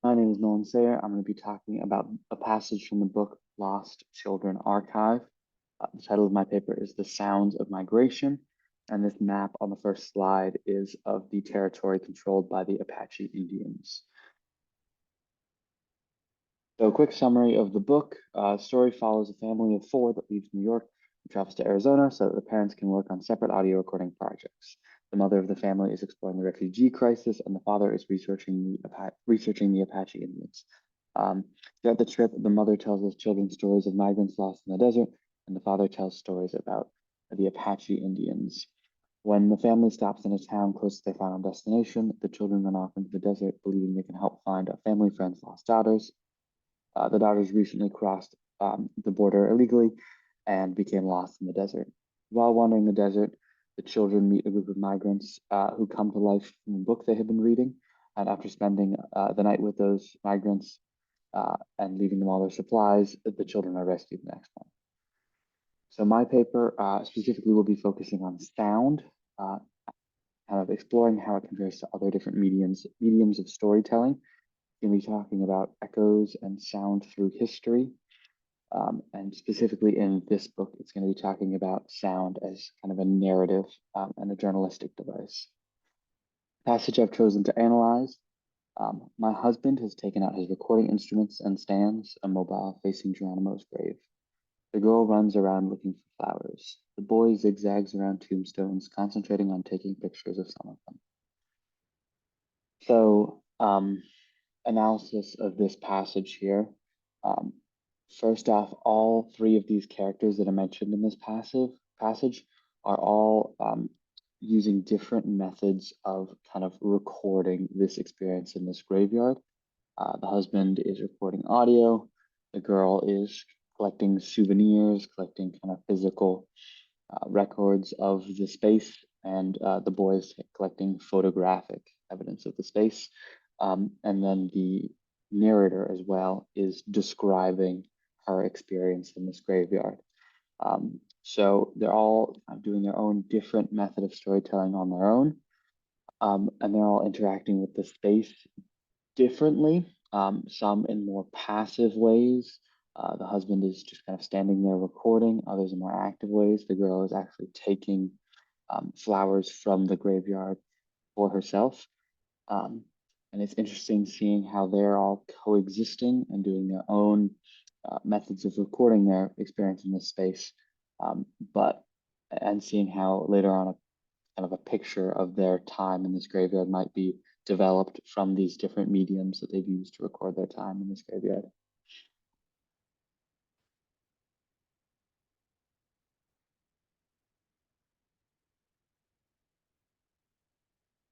My name is Nolan Sayer. I'm going to be talking about a passage from the book Lost Children Archive. The title of my paper is The Sounds of Migration, and this map on the first slide is of the territory controlled by the Apache Indians. So a quick summary of the book. Story follows a family of four that leaves New York and travels to Arizona so that the parents can work on separate audio recording projects. The mother of the family is exploring the refugee crisis, and the father is researching the Apache Indians. Throughout the trip, the mother tells us children stories of migrants lost in the desert, and the father tells stories about the Apache Indians. When the family stops in a town close to their final destination, the children run off into the desert, believing they can help find a family friend's lost daughters. The daughters recently crossed the border illegally and became lost in the desert. While wandering the desert, the children meet a group of migrants who come to life from a book they had been reading. And after spending the night with those migrants and leaving them all their supplies, the children are rescued the next morning. So my paper specifically will be focusing on sound, uh, kind of exploring how it compares to other different mediums of storytelling. We're going to be talking about echoes and sound through history. And specifically in this book, it's going to be talking about sound as kind of a narrative and a journalistic device. Passage I've chosen to analyze. My husband has taken out his recording instruments and stands a mobile facing Geronimo's grave. The girl runs around looking for flowers. The boy zigzags around tombstones, concentrating on taking pictures of some of them. So, analysis of this passage here. Um, First off, all three of these characters that are mentioned in this passage are all using different methods of kind of recording this experience in this graveyard. The husband is recording audio. The girl is collecting souvenirs, collecting kind of physical records of the space, and the boy is collecting photographic evidence of the space. And then the narrator as well is describing her experience in this graveyard. So they're all doing their own different method of storytelling on their own, and they're all interacting with the space differently, some in more passive ways. The husband is just kind of standing there recording, others in more active ways. The girl is actually taking flowers from the graveyard for herself. Um, and it's interesting seeing how they're all coexisting and doing their own methods of recording their experience in this space, but and seeing how later on kind of a picture of their time in this graveyard might be developed from these different mediums that they've used to record their time in this graveyard.